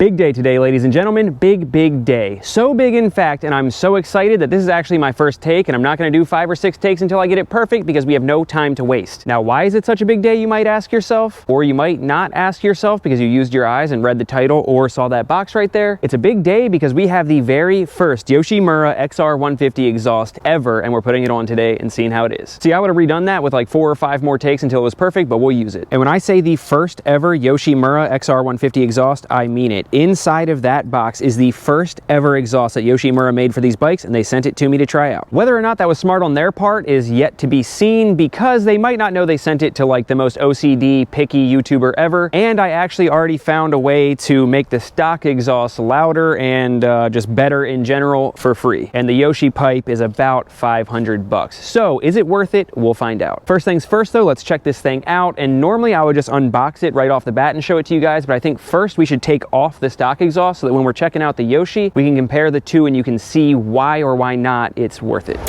Big day today, ladies and gentlemen. Big day. So big, in fact, and I'm so excited that this is actually my first take, and I'm not going to do 5 or 6 takes until I get it perfect because we have no time to waste. Now, why is it such a big day, you might ask yourself? Or you might not ask yourself because you used your eyes and read the title or saw that box right there. It's a big day because we have the very first Yoshimura XR150 exhaust ever, and we're putting it on today and seeing how it is. See, I would have redone that with like 4 or 5 more takes until it was perfect, but we'll use it. And when I say the first ever Yoshimura XR150 exhaust, I mean it. Inside of that box is the first ever exhaust that Yoshimura made for these bikes, and they sent it to me to try out. Whether or not that was smart on their part is yet to be seen, because they might not know they sent it to like the most OCD picky YouTuber ever, and I actually already found a way to make the stock exhaust louder and just better in general for free. And the Yoshi pipe is about 500 bucks. So is it worth it? We'll find out. First things first though, let's check this thing out. And normally I would just unbox it right off the bat and show it to you guys, but I think first we should take off the stock exhaust so that when we're checking out the Yoshi, we can compare the two and you can see why or why not it's worth it.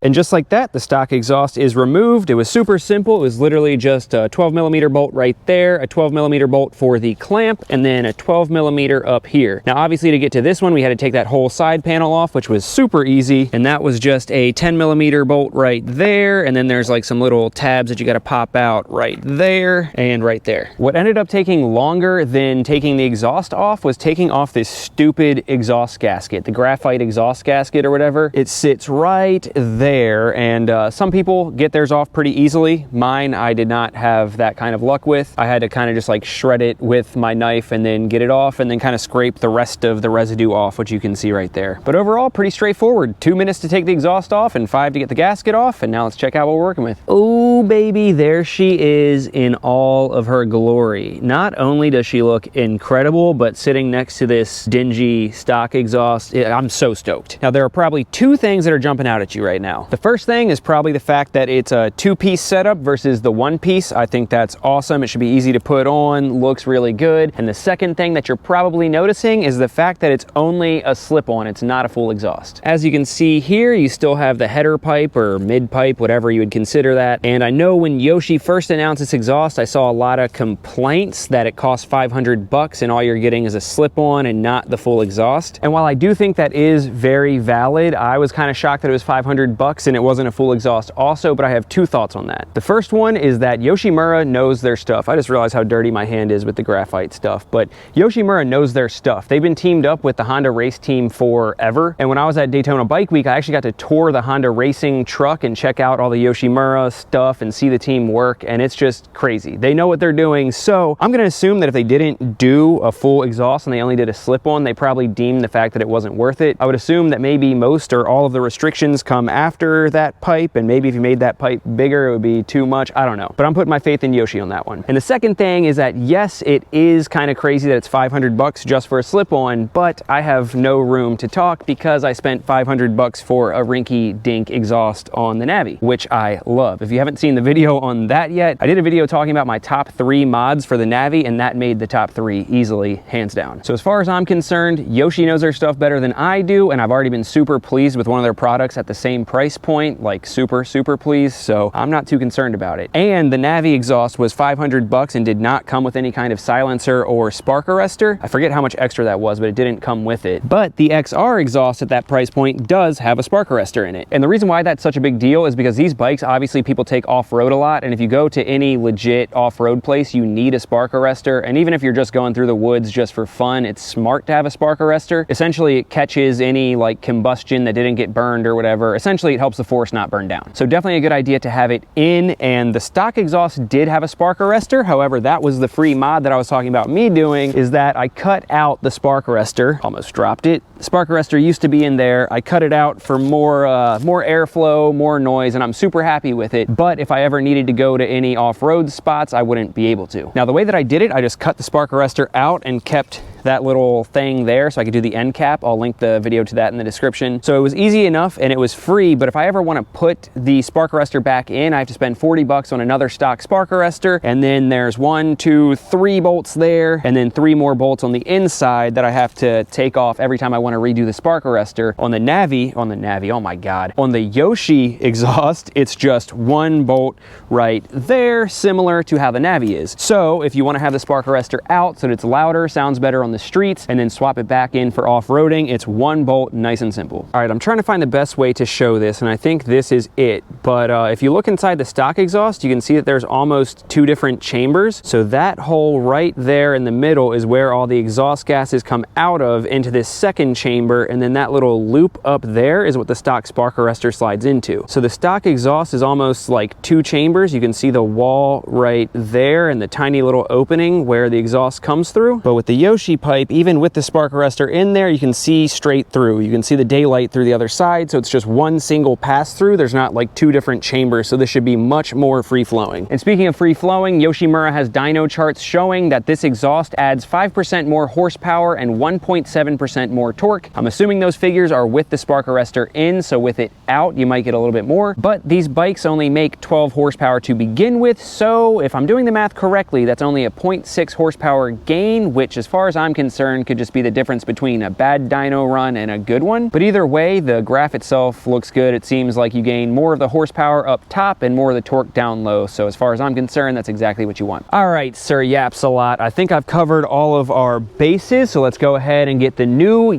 And just like that, the stock exhaust is removed. It was super simple. It was literally just a 12mm bolt right there, a 12mm bolt for the clamp, and then a 12mm up here. Now, obviously, to get to this one, we had to take that whole side panel off, which was super easy. And that was just a 10mm bolt right there. And then there's like some little tabs that you got to pop out right there and right there. What ended up taking longer than taking the exhaust off was taking off this stupid exhaust gasket, the graphite exhaust gasket or whatever. It sits right there. And some people get theirs off pretty easily. Mine, I did not have that kind of luck with. I had to kind of just like shred it with my knife and then get it off and then kind of scrape the rest of the residue off, which you can see right there. But overall, pretty straightforward. 2 minutes to take the exhaust off and 5 to get the gasket off. And now let's check out what we're working with. Oh, baby, there she is in all of her glory. Not only does she look incredible, but sitting next to this dingy stock exhaust, I'm so stoked. Now, there are probably 2 things that are jumping out at you right now. The first thing is probably the fact that it's a 2-piece setup versus the 1-piece. I think that's awesome. It should be easy to put on, looks really good. And the second thing that you're probably noticing is the fact that it's only a slip-on. It's not a full exhaust. As you can see here, you still have the header pipe or mid pipe, whatever you would consider that. And I know when Yoshi first announced its exhaust, I saw a lot of complaints that it costs 500 bucks and all you're getting is a slip-on and not the full exhaust. And while I do think that is very valid, I was kind of shocked that it was 500 bucks and it wasn't a full exhaust also, but I have 2 thoughts on that. The first one is that Yoshimura knows their stuff. I just realized how dirty my hand is with the graphite stuff, but Yoshimura knows their stuff. They've been teamed up with the Honda race team forever, and when I was at Daytona Bike Week, I actually got to tour the Honda racing truck and check out all the Yoshimura stuff and see the team work, and it's just crazy. They know what they're doing, so I'm gonna assume that if they didn't do a full exhaust and they only did a slip-on, they probably deemed the fact that it wasn't worth it. I would assume that maybe most or all of the restrictions come after that pipe, and maybe if you made that pipe bigger it would be too much. I don't know, but I'm putting my faith in Yoshi on that one. And the second thing is that yes, it is kind of crazy that it's 500 bucks just for a slip-on, but I have no room to talk because I spent 500 bucks for a rinky-dink exhaust on the Navi, which I love. If you haven't seen the video on that yet, I did a video talking about my top 3 mods for the Navi, and that made the top 3 easily, hands down. So as far as I'm concerned, Yoshi knows their stuff better than I do, and I've already been super pleased with one of their products at the same price point, like super pleased, so I'm not too concerned about it. And the Navi exhaust was 500 bucks and did not come with any kind of silencer or spark arrestor. I forget how much extra that was, but it didn't come with it. But the XR exhaust at that price point does have a spark arrestor in it. And the reason why that's such a big deal is because these bikes, obviously people take off-road a lot, and if you go to any legit off-road place, you need a spark arrestor. And even if you're just going through the woods just for fun, it's smart to have a spark arrestor. Essentially, it catches any like combustion that didn't get burned or whatever. Essentially, it helps the force not burn down. So definitely a good idea to have it in, and the stock exhaust did have a spark arrestor. However, that was the free mod that I was talking about me doing, is that I cut out the spark arrestor. Almost dropped it. The spark arrestor used to be in there. I cut it out for more airflow, more noise, and I'm super happy with it. But if I ever needed to go to any off-road spots, I wouldn't be able to. Now, the way that I did it, I just cut the spark arrestor out and kept that little thing there so I could do the end cap. I'll link the video to that in the description. So it was easy enough and it was free, but if I ever want to put the spark arrestor back in, I have to spend 40 bucks on another stock spark arrestor, and then there's 1, 2, 3 bolts there, and then 3 more bolts on the inside that I have to take off every time I want to redo the spark arrestor. On the Navi, oh my God. On the Yoshi exhaust, it's just 1 bolt right there, similar to how the Navi is. So if you want to have the spark arrestor out so that it's louder, sounds better on the streets, and then swap it back in for off-roading, it's 1 bolt, nice and simple. All right, I'm trying to find the best way to show this, and I think this is it. But if you look inside the stock exhaust, you can see that there's almost 2 different chambers. So that hole right there in the middle is where all the exhaust gases come out of into this second chamber, and then that little loop up there is what the stock spark arrestor slides into. So the stock exhaust is almost like 2 chambers. You can see the wall right there and the tiny little opening where the exhaust comes through. But with the Yoshi pipe, even with the spark arrestor in there, you can see straight through. You can see the daylight through the other side, so it's just 1 single pass through. There's not like 2 different chambers, so this should be much more free flowing. And speaking of free flowing, Yoshimura has dyno charts showing that this exhaust adds 5% more horsepower and 1.7% more torque. I'm assuming those figures are with the spark arrestor in, so with it out, you might get a little bit more, but these bikes only make 12 horsepower to begin with, so if I'm doing the math correctly, that's only a 0.6 horsepower gain, which as far as I'm concerned could just be the difference between a bad dyno run and a good one. But either way, the graph itself looks good. It seems like you gain more of the horsepower up top and more of the torque down low, so as far as I'm concerned, that's exactly what you want. All right, Sir Yaps a lot. I think I've covered all of our bases, so let's go ahead and get the new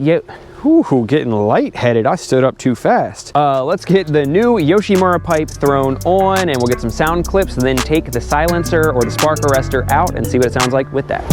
getting lightheaded. I stood up too fast. Let's get the new Yoshimura pipe thrown on, and we'll get some sound clips and then take the silencer or the spark arrestor out and see what it sounds like with that.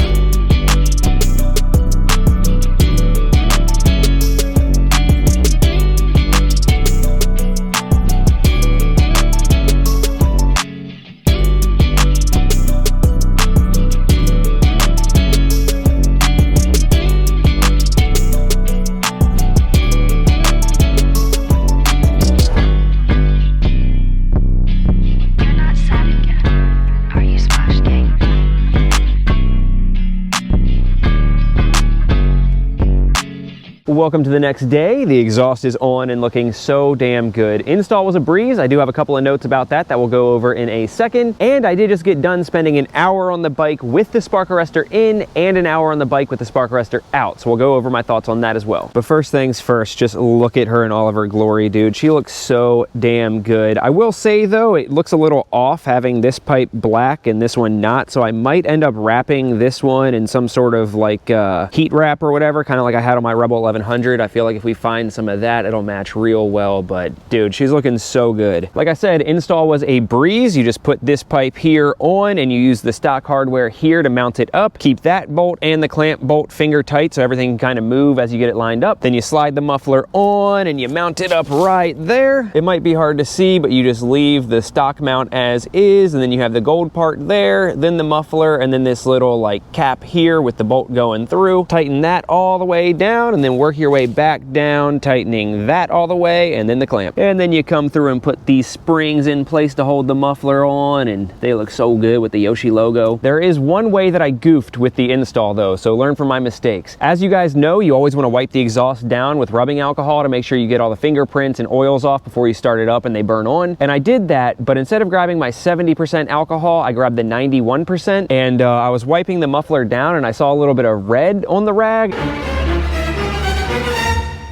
Welcome to the next day. The exhaust is on and looking so damn good. Install was a breeze. I do have a couple of notes about that we'll go over in a second. And I did just get done spending an hour on the bike with the spark arrestor in and an hour on the bike with the spark arrestor out. So we'll go over my thoughts on that as well. But first things first, just look at her in all of her glory, dude. She looks so damn good. I will say though, it looks a little off having this pipe black and this one not. So I might end up wrapping this one in some sort of like heat wrap or whatever, kind of like I had on my Rebel 1100. I feel like if we find some of that, it'll match real well. But dude, she's looking so good. Like I said, install was a breeze. You just put this pipe here on and you use the stock hardware here to mount it up. Keep that bolt and the clamp bolt finger tight so everything can kind of move as you get it lined up. Then you slide the muffler on and you mount it up right there. It might be hard to see, but you just leave the stock mount as is, and then you have the gold part there, then the muffler, and then this little like cap here with the bolt going through. Tighten that all the way down and then work your way back down, tightening that all the way, and then the clamp. And then you come through and put these springs in place to hold the muffler on, and they look so good with the Yoshi logo. There is one way that I goofed with the install though, so learn from my mistakes. As you guys know, you always want to wipe the exhaust down with rubbing alcohol to make sure you get all the fingerprints and oils off before you start it up and they burn on. And I did that, but instead of grabbing my 70% alcohol, I grabbed the 91%, and I was wiping the muffler down and I saw a little bit of red on the rag.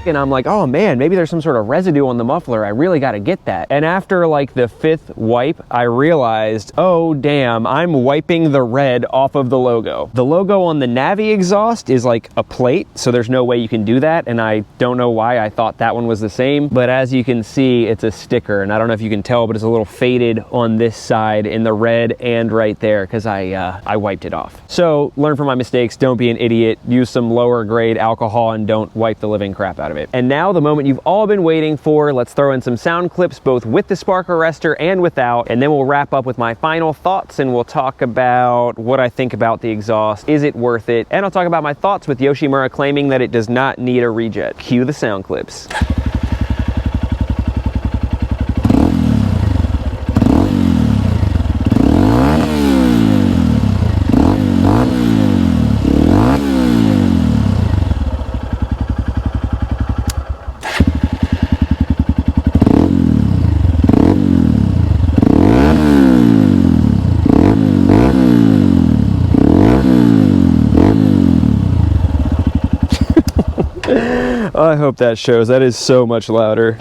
And I'm like, oh man, maybe there's some sort of residue on the muffler. I really got to get that. And after like the 5th wipe, I realized, oh damn, I'm wiping the red off of the logo. The logo on the Navi exhaust is like a plate, so there's no way you can do that. And I don't know why I thought that one was the same, but as you can see, it's a sticker. And I don't know if you can tell, but it's a little faded on this side in the red and right there because I wiped it off. So learn from my mistakes. Don't be an idiot. Use some lower grade alcohol and don't wipe the living crap out of of it. And now the moment you've all been waiting for, let's throw in some sound clips both with the spark arrestor and without, and then we'll wrap up with my final thoughts and we'll talk about what I think about the exhaust. Is it worth it? And I'll talk about my thoughts with Yoshimura claiming that it does not need a rejet. Cue the sound clips. I hope that shows. That is so much louder.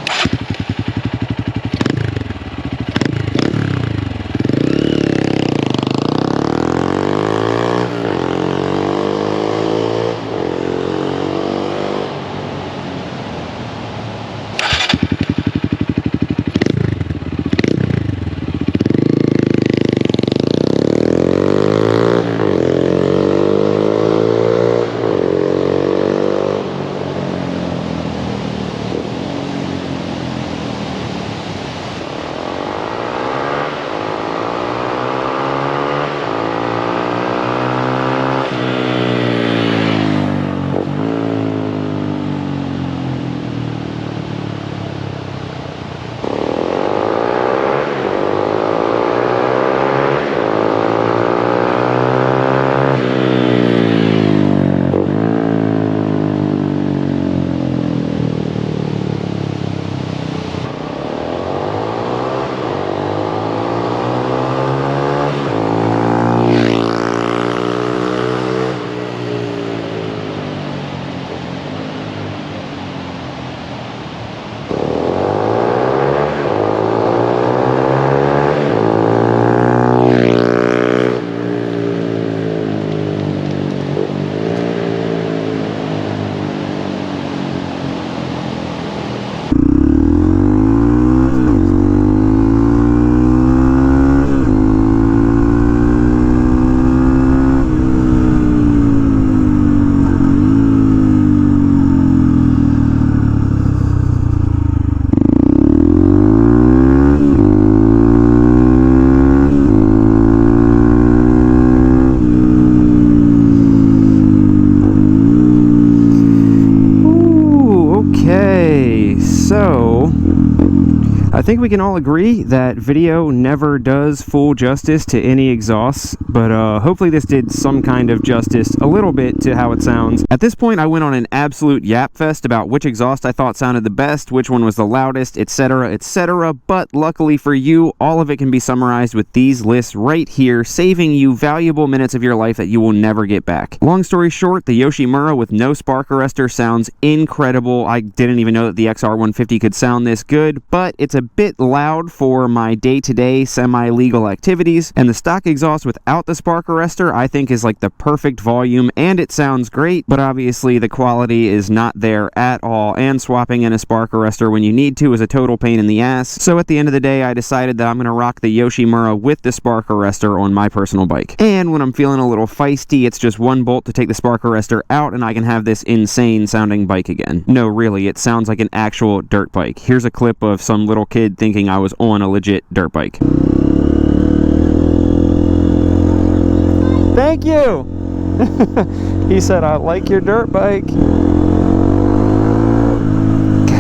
I think we can all agree that video never does full justice to any exhausts, but hopefully this did some kind of justice a little bit to how it sounds. At this point, I went on an absolute yap fest about which exhaust I thought sounded the best, which one was the loudest, etc., but luckily for you, all of it can be summarized with these lists right here, saving you valuable minutes of your life that you will never get back. Long story short, the Yoshimura with no spark arrestor sounds incredible. I didn't even know that the XR150 could sound this good, but it's a bit loud for my day-to-day semi-legal activities, and the stock exhaust without the spark arrestor I think is like the perfect volume, and it sounds great, but obviously the quality is not there at all, and swapping in a spark arrestor when you need to is a total pain in the ass. So at the end of the day, I decided that I'm going to rock the Yoshimura with the spark arrestor on my personal bike. And when I'm feeling a little feisty, it's just one bolt to take the spark arrestor out and I can have this insane sounding bike again. No, really, it sounds like an actual dirt bike. Here's a clip of some little kid thinking I was on a legit dirt bike. Thank you! He said, I like your dirt bike.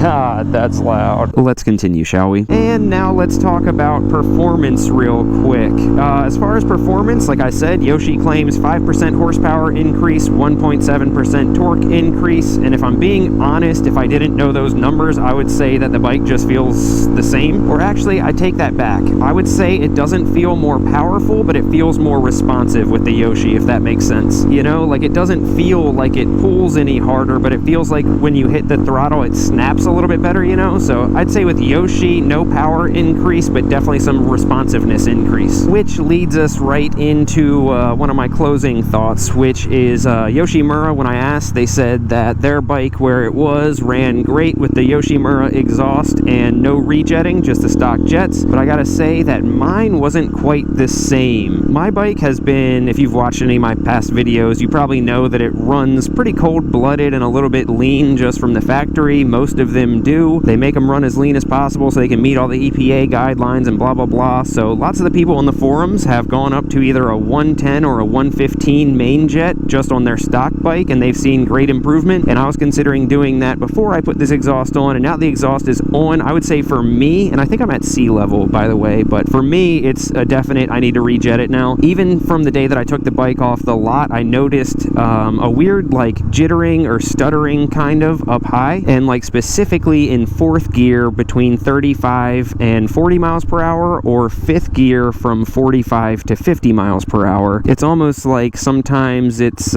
God, that's loud. Let's continue, shall we? And now let's talk about performance real quick. As far as performance, like I said, Yoshi claims 5% horsepower increase, 1.7% torque increase, and if I'm being honest, if I didn't know those numbers, I would say that the bike just feels the same. Or actually, I take that back. I would say it doesn't feel more powerful, but it feels more responsive with the Yoshi, if that makes sense. You know, like it doesn't feel like it pulls any harder, but it feels like when you hit the throttle, it snaps a a little bit better, you know? So I'd say with Yoshi, no power increase, but definitely some responsiveness increase. Which leads us right into one of my closing thoughts, which is Yoshimura. When I asked, they said that their bike where it was ran great with the Yoshimura exhaust and no rejetting, just the stock jets. But I gotta say that mine wasn't quite the same. My bike has been, if you've watched any of my past videos, you probably know that it runs pretty cold-blooded and a little bit lean just from the factory. Most of them do. They make them run as lean as possible so they can meet all the EPA guidelines and blah blah blah. So lots of the people on the forums have gone up to either a 110 or a 115 main jet just on their stock bike, and they've seen great improvement. And I was considering doing that before I put this exhaust on, and now the exhaust is on. I would say for me, and I think I'm at sea level by the way, but for me it's a definite I need to rejet it now. Even from the day that I took the bike off the lot, I noticed a weird like jittering or stuttering kind of up high, and like specifically in fourth gear between 35 and 40 miles per hour, or fifth gear from 45 to 50 miles per hour. It's almost like sometimes it's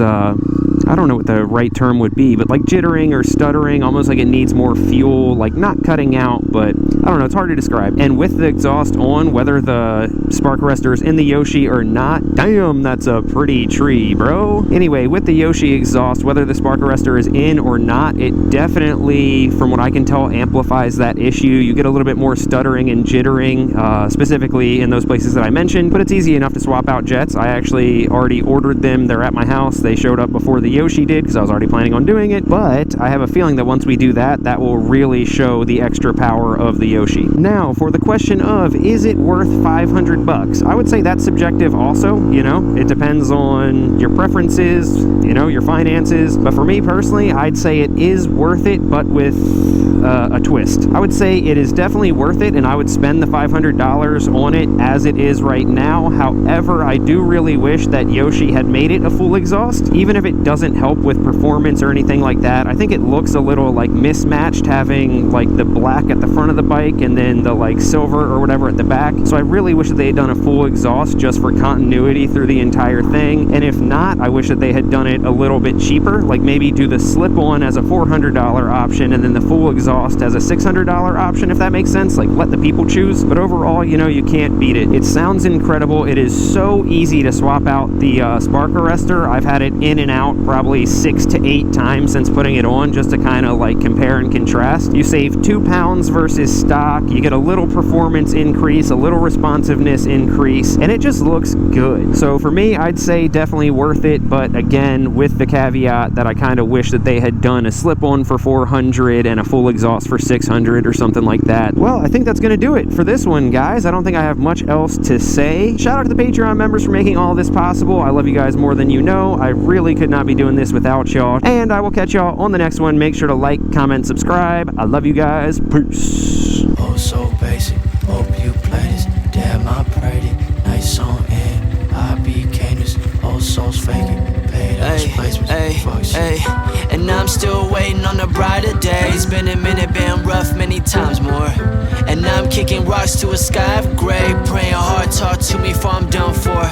I don't know what the right term would be, but like jittering or stuttering, almost like it needs more fuel, like not cutting out, but I don't know, it's hard to describe. And with the exhaust on, whether the spark arrestor is in the Yoshi or not, damn, that's a pretty tree, bro. Anyway, with the Yoshi exhaust, whether the spark arrestor is in or not, it definitely, from what I can tell, amplifies that issue. You get a little bit more stuttering and jittering, specifically in those places that I mentioned, but it's easy enough to swap out jets. I actually already ordered them. They're at my house. They showed up before the Yoshi did because I was already planning on doing it, but I have a feeling that once we do that, that will really show the extra power of the Yoshi. Now, for the question of, is it worth 500 bucks? I would say that's subjective also, you know? It depends on your preferences, you know, your finances, but for me personally, I'd say it is worth it, but with a twist. I would say it is definitely worth it, and I would spend the $500 on it as it is right now. However, I do really wish that Yoshi had made it a full exhaust, even if it doesn't help with performance or anything like that. I think it looks a little like mismatched having like the black at the front of the bike and then the like silver or whatever at the back. So I really wish that they had done a full exhaust just for continuity through the entire thing. And if not, I wish that they had done it a little bit cheaper, like maybe do the slip-on as a $400 option and then the full exhaust as a $600 option, if that makes sense. Like, let the people choose. But overall, you know, you can't beat it. It sounds incredible. It is so easy to swap out the spark arrestor. I've had it in and out probably 6 to 8 times since putting it on, just to kind of like compare and contrast. You save 2 pounds versus stock. You get a little performance increase, a little responsiveness increase, and it just looks good. So for me, I'd say definitely worth it, but again, with the caveat that I kind of wish that they had done a slip-on for $400 and a full exhaust for $600 or something like that. Well, I think that's going to do it for this one, guys. I don't think I have much else to say. Shout out to the Patreon members for making all this possible. I love you guys more than you know. I really could not be doing this without y'all, and I will catch y'all on the next one. Make sure to like, comment, subscribe. I love you guys. Peace. Oh, so basic. Hope you play this. Damn, I prayed it. Nice song, and I became this. Old souls faking. Paid those placements. And I'm still waiting on the brighter days. Been a minute, been rough many times more. And I'm kicking rocks to a sky of gray. Praying hard, talk to me before I'm done for.